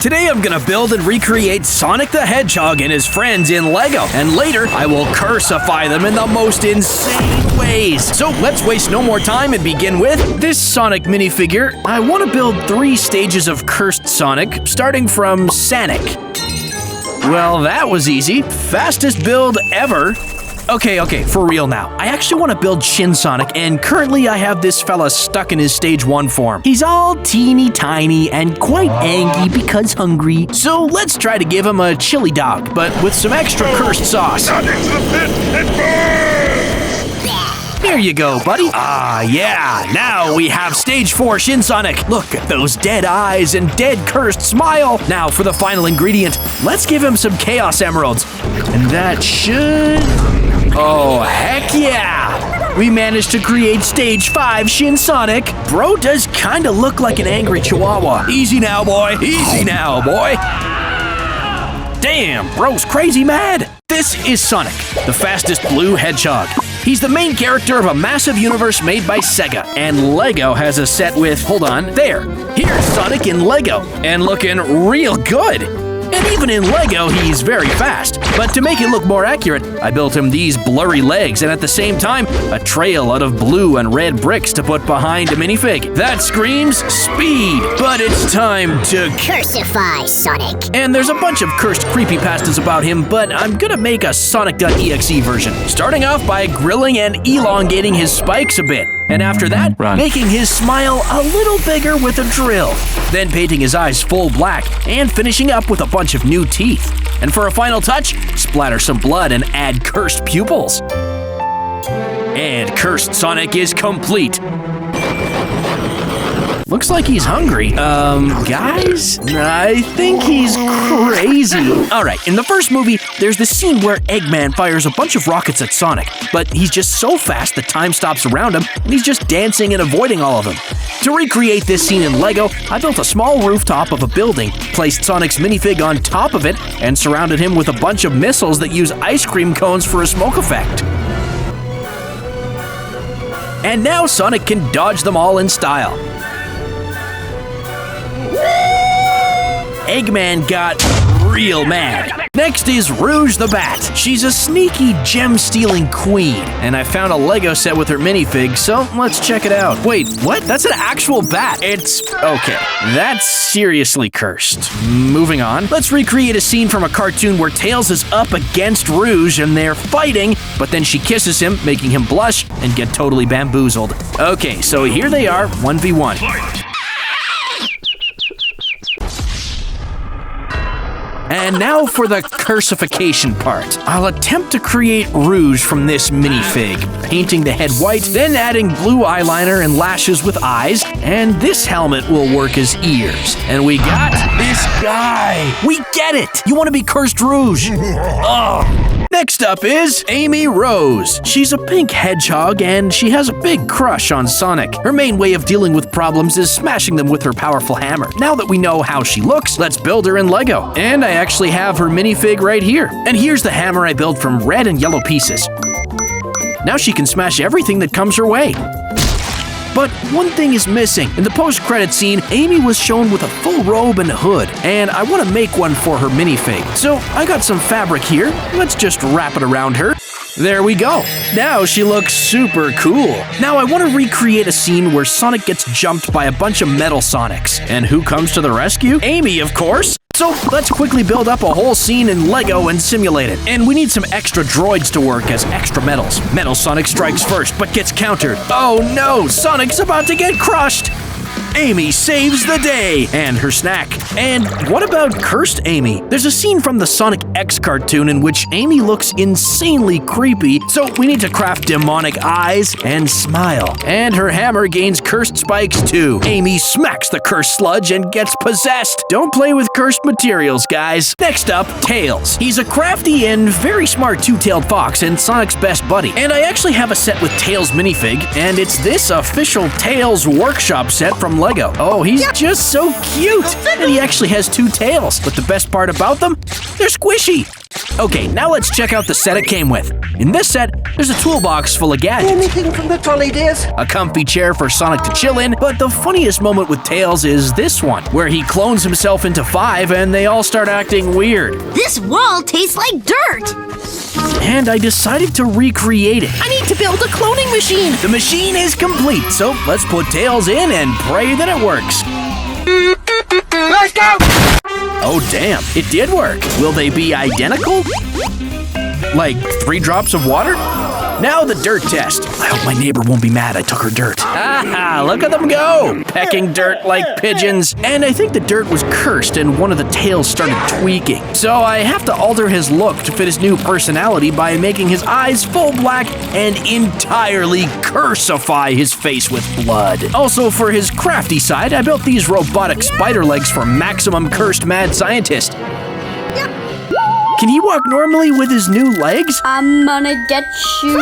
Today I'm gonna build and recreate Sonic the Hedgehog and his friends in LEGO, and later I will cursify them in the most insane ways. So let's waste no more time and begin with this Sonic minifigure. I want to build 3 stages of cursed Sonic, starting from Sonic. Well, that was easy. Fastest build ever. Okay, for real now. I actually want to build Shin Sonic, and currently I have this fella stuck in his stage 1 form. He's all teeny tiny and quite angry because hungry. So let's try to give him a chili dog, but with some extra cursed sauce. Here you go, buddy. Ah, yeah. Now we have stage 4 Shin Sonic. Look at those dead eyes and dead cursed smile. Now for the final ingredient, let's give him some Chaos Emeralds. And that should... Oh, heck yeah! We managed to create stage 5 Shin Sonic. Bro does kinda look like an angry chihuahua. Easy now, boy. Easy now, boy. Damn, bro's crazy mad. This is Sonic, the fastest blue hedgehog. He's the main character of a massive universe made by Sega, and LEGO has a set with, hold on, there. Here's Sonic in LEGO, and looking real good. And even in LEGO, he's very fast. But to make it look more accurate, I built him these blurry legs and at the same time, a trail out of blue and red bricks to put behind a minifig. That screams speed. But it's time to cursify Sonic. And there's a bunch of cursed creepypastas about him, but I'm gonna make a Sonic.exe version. Starting off by grilling and elongating his spikes a bit. And after that, making his smile a little bigger with a drill. Then painting his eyes full black and finishing up with a bunch of new teeth. And for a final touch, splatter some blood and add cursed pupils. And Cursed Sonic is complete. Looks like he's hungry. Guys? I think he's crazy. Alright, in the first movie, there's this scene where Eggman fires a bunch of rockets at Sonic, but he's just so fast that time stops around him, and he's just dancing and avoiding all of them. To recreate this scene in LEGO, I built a small rooftop of a building, placed Sonic's minifig on top of it, and surrounded him with a bunch of missiles that use ice cream cones for a smoke effect. And now Sonic can dodge them all in style. Eggman got real mad. Next is Rouge the Bat. She's a sneaky gem-stealing queen, and I found a LEGO set with her minifig, so let's check it out. Wait, what? That's an actual bat. It's... okay. That's seriously cursed. Moving on. Let's recreate a scene from a cartoon where Tails is up against Rouge and they're fighting, but then she kisses him, making him blush and get totally bamboozled. Okay, so here they are, 1v1. And now for the cursification part. I'll attempt to create Rouge from this minifig, painting the head white, then adding blue eyeliner and lashes with eyes, and this helmet will work as ears. And we got this guy. We get it! You want to be Cursed Rouge. Ugh. Next up is Amy Rose. She's a pink hedgehog and she has a big crush on Sonic. Her main way of dealing with problems is smashing them with her powerful hammer. Now that we know how she looks, let's build her in LEGO. And I actually have her minifig right here. And here's the hammer I built from red and yellow pieces. Now she can smash everything that comes her way. But one thing is missing. In the post-credit scene, Amy was shown with a full robe and hood, and I want to make one for her minifig. So I got some fabric here. Let's just wrap it around her. There we go. Now she looks super cool. Now I want to recreate a scene where Sonic gets jumped by a bunch of metal Sonics. And who comes to the rescue? Amy, of course. So let's quickly build up a whole scene in LEGO and simulate it. And we need some extra droids to work as extra medals. Metal Sonic strikes first, but gets countered. Oh no, Sonic's about to get crushed! Amy saves the day and her snack. And what about Cursed Amy? There's a scene from the Sonic X cartoon in which Amy looks insanely creepy, so we need to craft demonic eyes and smile. And her hammer gains cursed spikes too. Amy smacks the cursed sludge and gets possessed. Don't play with cursed materials, guys. Next up, Tails. He's a crafty and very smart two-tailed fox and Sonic's best buddy. And I actually have a set with Tails minifig, and it's this official Tails workshop set from LEGO. Oh, he's just so cute! And he actually has 2 tails, but the best part about them? They're squishy! Okay, now let's check out the set it came with. In this set, there's a toolbox full of gadgets. Anything from the trolley, dears? A comfy chair for Sonic to chill in, but the funniest moment with Tails is this one, where he clones himself into 5 and they all start acting weird. This wall tastes like dirt. And I decided to recreate it. I need to build a cloning machine. The machine is complete, so let's put Tails in and pray that it works. Let's go! Oh damn, it did work. Will they be identical? Like 3 drops of water? Now the dirt test. I hope my neighbor won't be mad I took her dirt. Haha, look at them go! Pecking dirt like pigeons. And I think the dirt was cursed and one of the tails started tweaking. So I have to alter his look to fit his new personality by making his eyes full black and entirely cursify his face with blood. Also, for his crafty side, I built these robotic spider legs for maximum cursed mad scientist. Can he walk normally with his new legs? I'm gonna get you.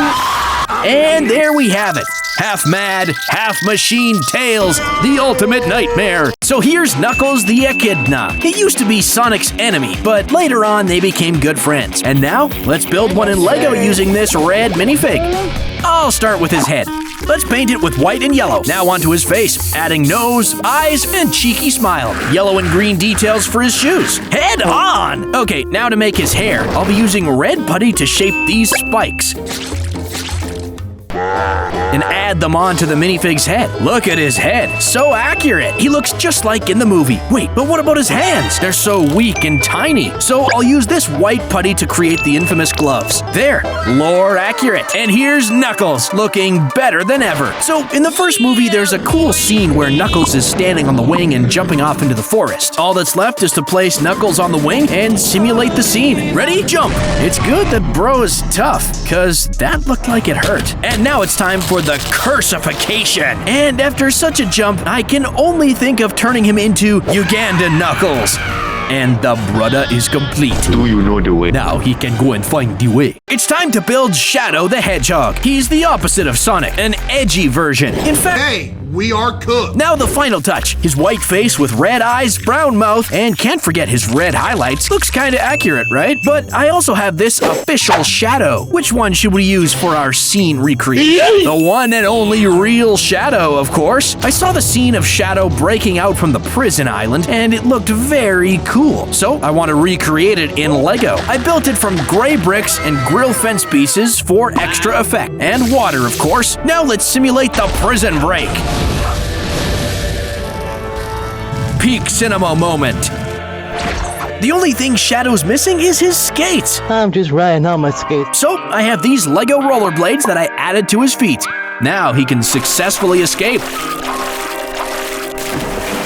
And there we have it. Half mad, half machine Tails, the ultimate nightmare. So here's Knuckles the Echidna. He used to be Sonic's enemy, but later on they became good friends. And now, let's build one in Lego using this red minifig. I'll start with his head. Let's paint it with white and yellow. Now onto his face, adding nose, eyes, and cheeky smile. Yellow and green details for his shoes. Head on! Okay, now to make his hair, I'll be using red putty to shape these spikes and add them onto the minifig's head. Look at his head, so accurate. He looks just like in the movie. Wait, but what about his hands? They're so weak and tiny. So I'll use this white putty to create the infamous gloves. There, lore accurate. And here's Knuckles, looking better than ever. So in the first movie, there's a cool scene where Knuckles is standing on the wing and jumping off into the forest. All that's left is to place Knuckles on the wing and simulate the scene. Ready? Jump! It's good that bro is tough, cause that looked like it hurt. And now it's time for the cursification. And after such a jump, I can only think of turning him into Uganda Knuckles. And the brother is complete. Do you know the way? Now he can go and find the way. It's time to build Shadow the Hedgehog. He's the opposite of Sonic, an edgy version. In fact, Hey, we are cooked. now the final touch. His white face with red eyes, brown mouth, and can't forget his red highlights. Looks kinda accurate, right? But I also have this official Shadow. Which one should we use for our scene recreation? The one and only real Shadow, of course. I saw the scene of Shadow breaking out from the prison island, and it looked very cool. So I want to recreate it in Lego. I built it from gray bricks and grill fence pieces for extra effect. And water, of course. Now let's simulate the prison break. Peak cinema moment. The only thing Shadow's missing is his skates. I'm just riding on my skates. So I have these Lego rollerblades that I added to his feet. Now he can successfully escape.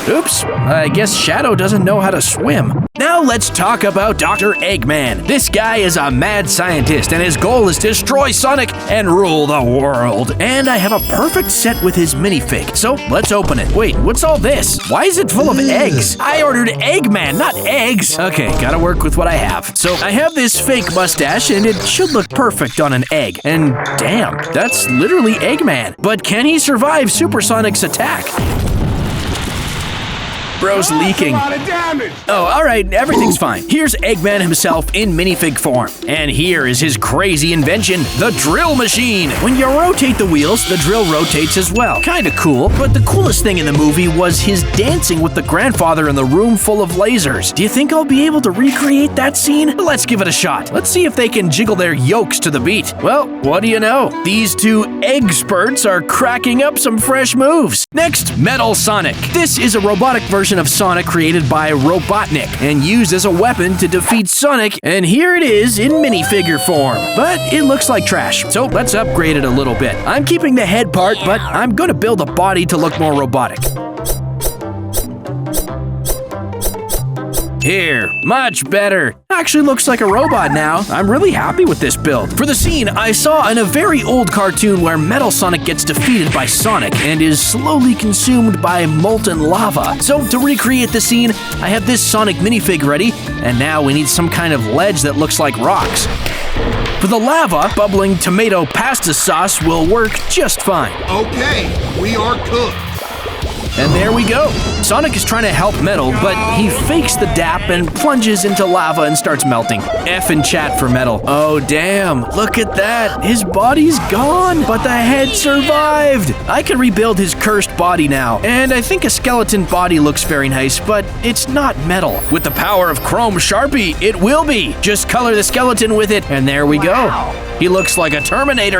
Oops, I guess Shadow doesn't know how to swim. Now let's talk about Dr. Eggman. This guy is a mad scientist and his goal is to destroy Sonic and rule the world. And I have a perfect set with his minifig, so let's open it. Wait, what's all this? Why is it full of eggs? I ordered Eggman, not eggs. Okay, gotta work with what I have. So I have this fake mustache and it should look perfect on an egg. And damn, that's literally Eggman. But can he survive Supersonic's attack? Bro's leaking. Oh, alright, everything's fine. Here's Eggman himself in minifig form. And here is his crazy invention, the drill machine. When you rotate the wheels, the drill rotates as well. Kinda cool, but the coolest thing in the movie was his dancing with the grandfather in the room full of lasers. Do you think I'll be able to recreate that scene? Let's give it a shot. Let's see if they can jiggle their yokes to the beat. Well, what do you know? These two experts are cracking up some fresh moves. Next, Metal Sonic. This is a robotic version of Sonic created by Robotnik and used as a weapon to defeat Sonic, and here it is in minifigure form. But it looks like trash, so let's upgrade it a little bit. I'm keeping the head part, but I'm gonna build a body to look more robotic. Here, much better. Actually looks like a robot now. I'm really happy with this build. For the scene, I saw in a very old cartoon where Metal Sonic gets defeated by Sonic and is slowly consumed by molten lava. So to recreate the scene, I have this Sonic minifig ready, and now we need some kind of ledge that looks like rocks. For the lava, bubbling tomato pasta sauce will work just fine. Okay, we are cooked. And there we go. Sonic is trying to help Metal, but he fakes the dap and plunges into lava and starts melting. F in chat for Metal. Oh, damn. Look at that. His body's gone, but the head survived. I can rebuild his cursed body now, and I think a skeleton body looks very nice, but it's not metal. With the power of Chrome Sharpie, it will be. Just color the skeleton with it, and there we go. He looks like a Terminator now.